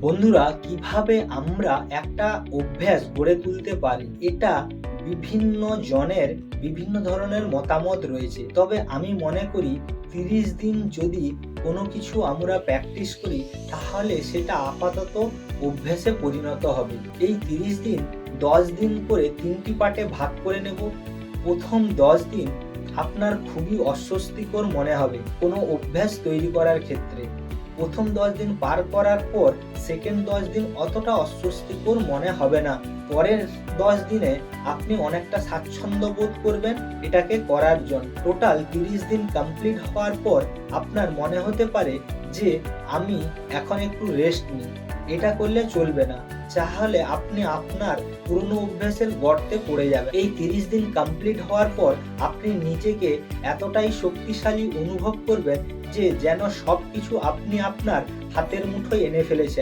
বন্ধুরা, কিভাবে আমরা একটা অভ্যাস গড়ে তুলতে পারি, এটা বিভিন্ন জনের বিভিন্ন ধরনের মতামত রয়েছে। তবে আমি মনে করি 30 দিন যদি কোনো কিছু আমরা প্র্যাকটিস করি, তাহলে সেটা আপাতত অভ্যাসে পরিণত হবে। এই 30 দিন 10 দিন করে 3টি পার্টে ভাগ করে নেব। প্রথম 10 দিন আপনার খুবই অস্বস্তিকর মনে হবে কোনো অভ্যাস তৈরি করার ক্ষেত্রে। প্রথম 10 দিন পার করার পর সেকেন্ড 10 দিন অতটা অস্বস্তিকর মনে হবে না। পরের 10 দিনে আপনি অনেকটা স্বাচ্ছন্দ্য বোধ করবেন এটাকে করার জন্য। টোটাল 30 দিন কমপ্লিট হওয়ার পর আপনার মনে হতে পারে যে আমি এখন একটু রেস্ট নিই, এটা করলে চলবে না, তাহলে আপনি আপনার পুরনো অভ্যাসের গর্তে পড়ে যাবেন। এই 30 দিন কমপ্লিট হওয়ার পর আপনি নিজেকে এতটাই শক্তিশালী অনুভব করবেন যে যেন সবকিছু আপনি আপনার হাতের মুঠোয় এনে ফেলেছেন।